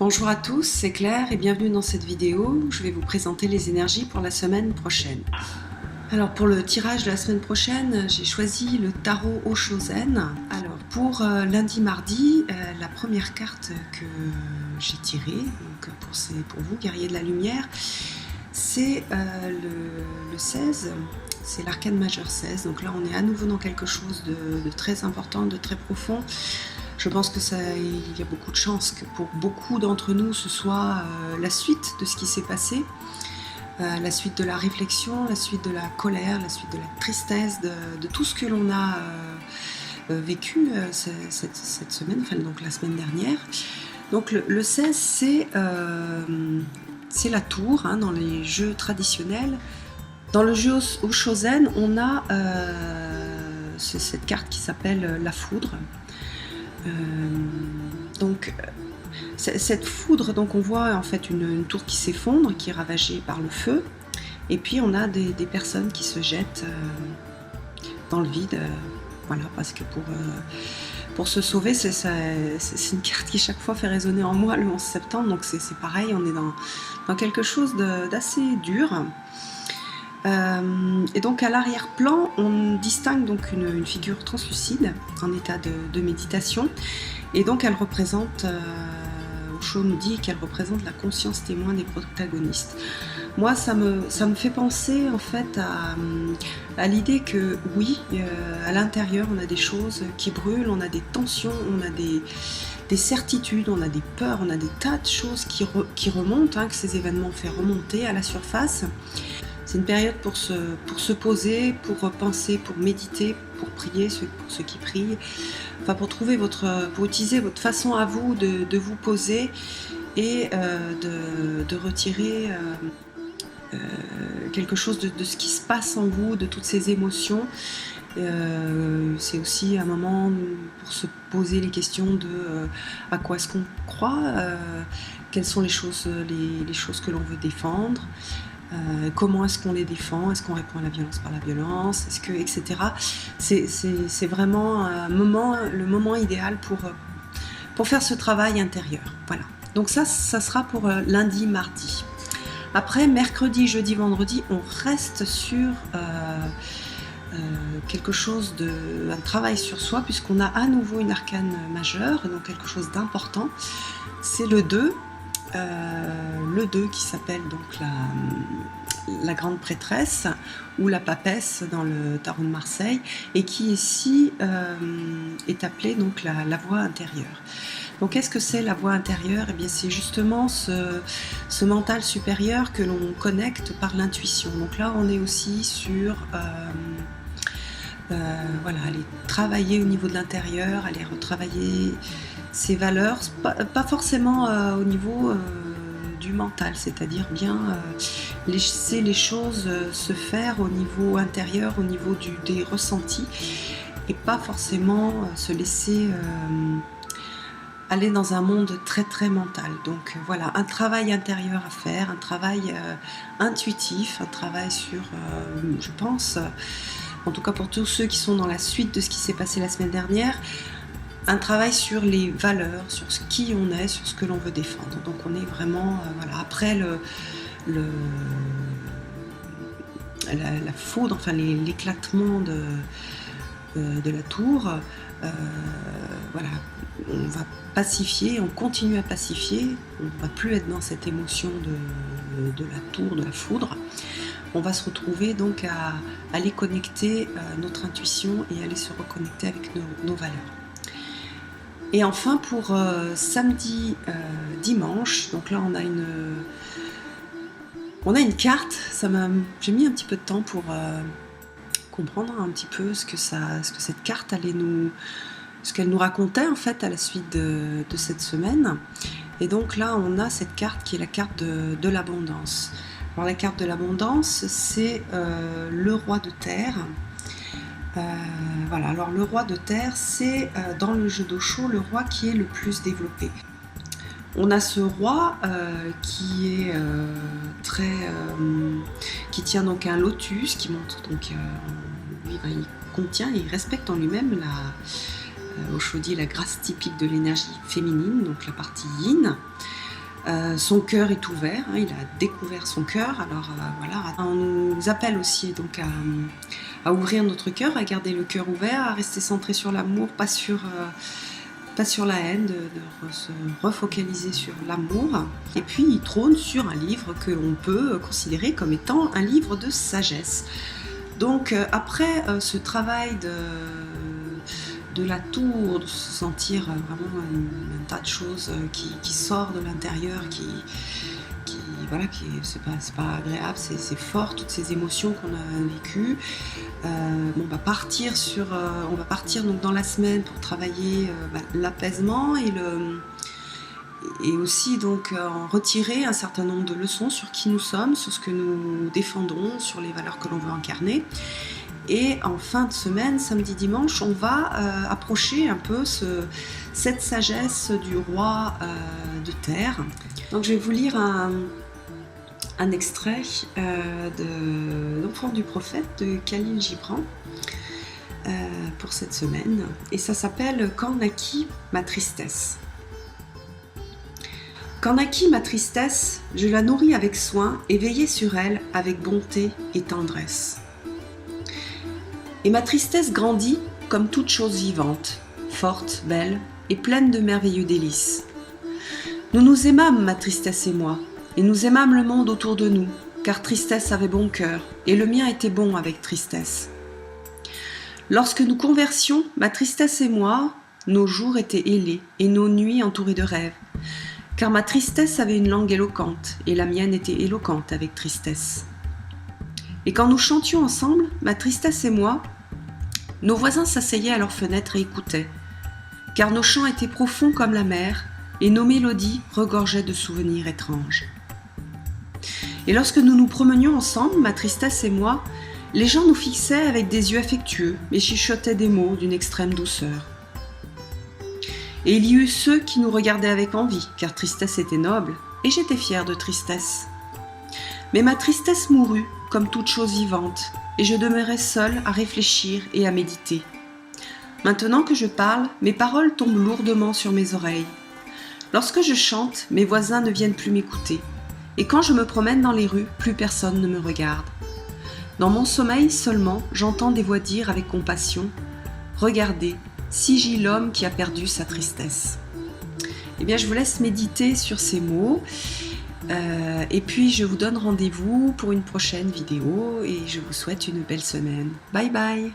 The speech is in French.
Bonjour à tous, c'est Claire et bienvenue dans cette vidéo. Je vais vous présenter les énergies pour la semaine prochaine. Alors pour le tirage de la semaine prochaine, j'ai choisi le tarot Oshozen. Alors pour lundi-mardi, la première carte que j'ai tirée, donc pour vous, guerrier de la lumière, c'est le 16, c'est l'arcane majeur 16. Donc là on est à nouveau dans quelque chose de très important, de très profond. Je pense il y a beaucoup de chances que pour beaucoup d'entre nous, ce soit la suite de ce qui s'est passé, la suite de la réflexion, la suite de la colère, la suite de la tristesse, de tout ce que l'on a vécu cette semaine, enfin donc la semaine dernière. Donc le 16, c'est la tour, hein, dans les jeux traditionnels. Dans le jeu Oshozen, on a cette carte qui s'appelle la foudre. Donc cette foudre, donc on voit en fait une tour qui s'effondre, qui est ravagée par le feu, et puis on a des personnes qui se jettent dans le vide, voilà, parce que pour se sauver, c'est une carte qui chaque fois fait résonner en moi le 11 septembre, donc c'est pareil, on est dans quelque chose d'assez dur. Et donc à l'arrière-plan, on distingue donc une figure translucide en état de méditation, et donc elle représente, Osho nous dit qu'elle représente la conscience témoin des protagonistes. Moi ça me fait penser en fait à l'idée que oui, à l'intérieur on a des choses qui brûlent, on a des tensions, on a des certitudes, on a des peurs, on a des tas de choses qui remontent, hein, que ces événements ont fait remonter à la surface. C'est une période pour se poser, pour penser, pour méditer, pour prier, pour ceux qui prient, enfin pour utiliser votre façon à vous de vous poser et de retirer quelque chose de ce qui se passe en vous, de toutes ces émotions. C'est aussi un moment pour se poser les questions de à quoi est-ce qu'on croit, quelles sont les choses que l'on veut défendre. Comment est-ce qu'on les défend, est-ce qu'on répond à la violence par la violence, etc. C'est vraiment le moment idéal pour faire ce travail intérieur. Voilà. Donc ça sera pour lundi, mardi. Après, mercredi, jeudi, vendredi, on reste sur quelque chose un travail sur soi, puisqu'on a à nouveau une arcane majeure, donc quelque chose d'important. C'est le 2. Le 2 qui s'appelle donc la grande prêtresse ou la papesse dans le tarot de Marseille, et qui ici est appelée donc la voix intérieure. Donc qu'est-ce que c'est la voix intérieure? Eh bien c'est justement ce mental supérieur que l'on connecte par l'intuition. Donc là on est aussi sur voilà, aller travailler au niveau de l'intérieur, aller retravailler ses valeurs, pas forcément au niveau du mental, c'est-à-dire bien laisser les choses se faire au niveau intérieur, au niveau des ressentis, et pas forcément se laisser aller dans un monde très très mental. Donc voilà, un travail intérieur à faire, un travail intuitif, un travail sur, je pense, en tout cas pour tous ceux qui sont dans la suite de ce qui s'est passé la semaine dernière, un travail sur les valeurs, sur qui on est, sur ce que l'on veut défendre. Donc on est vraiment, voilà, après la foudre, enfin l'éclatement de la tour, voilà, on va pacifier, on continue à pacifier, on ne va plus être dans cette émotion de la tour, de la foudre. On va se retrouver donc à aller connecter notre intuition et aller se reconnecter avec nos valeurs. Et enfin pour samedi, dimanche, donc là on a une carte. J'ai mis un petit peu de temps pour comprendre un petit peu ce que cette carte allait ce qu'elle nous racontait en fait à la suite de cette semaine. Et donc là on a cette carte qui est la carte de l'abondance. Alors la carte de l'abondance, c'est le roi de terre. Voilà, alors le roi de terre, c'est dans le jeu d'Osho le roi qui est le plus développé. On a ce roi qui est qui tient donc un lotus, qui montre donc il contient et il respecte en lui-même Osho dit la grâce typique de l'énergie féminine, donc la partie yin. Son cœur est ouvert, hein, il a découvert son cœur. Alors voilà, on nous appelle aussi donc à ouvrir notre cœur, à garder le cœur ouvert, à rester centré sur l'amour, pas sur la haine, de se refocaliser sur l'amour. Et puis il trône sur un livre que l'on peut considérer comme étant un livre de sagesse. Donc après ce travail de la tour, de se sentir vraiment un tas de choses qui sort de l'intérieur, voilà, c'est pas agréable, c'est fort, toutes ces émotions qu'on a vécues. On va partir donc dans la semaine pour travailler l'apaisement et aussi donc en retirer un certain nombre de leçons sur qui nous sommes, sur ce que nous défendons, sur les valeurs que l'on veut incarner. Et en fin de semaine, samedi, dimanche, on va approcher un peu cette sagesse du roi de terre. Donc je vais vous lire un extrait de l'Enfant du prophète de Khalil Gibran pour cette semaine. Et ça s'appelle « Quand naquit ma tristesse ». Quand naquit ma tristesse, je la nourris avec soin et veillai sur elle avec bonté et tendresse. Et ma tristesse grandit comme toute chose vivante, forte, belle et pleine de merveilleux délices. Nous nous aimâmes, ma tristesse et moi, et nous aimâmes le monde autour de nous, car tristesse avait bon cœur, et le mien était bon avec tristesse. Lorsque nous conversions, ma tristesse et moi, nos jours étaient ailés, et nos nuits entourées de rêves, car ma tristesse avait une langue éloquente, et la mienne était éloquente avec tristesse. Et quand nous chantions ensemble, ma tristesse et moi, nos voisins s'asseyaient à leurs fenêtres et écoutaient, car nos chants étaient profonds comme la mer, et nos mélodies regorgeaient de souvenirs étranges. Et lorsque nous nous promenions ensemble, ma tristesse et moi, les gens nous fixaient avec des yeux affectueux et chuchotaient des mots d'une extrême douceur. Et il y eut ceux qui nous regardaient avec envie, car tristesse était noble, et j'étais fière de tristesse. Mais ma tristesse mourut, comme toute chose vivante, et je demeurai seule à réfléchir et à méditer. Maintenant que je parle, mes paroles tombent lourdement sur mes oreilles. Lorsque je chante, mes voisins ne viennent plus m'écouter, et quand je me promène dans les rues, plus personne ne me regarde. Dans mon sommeil seulement, j'entends des voix dire avec compassion « Regardez, si gît l'homme qui a perdu sa tristesse ». Eh bien, je vous laisse méditer sur ces mots. Et puis je vous donne rendez-vous pour une prochaine vidéo et je vous souhaite une belle semaine. Bye bye!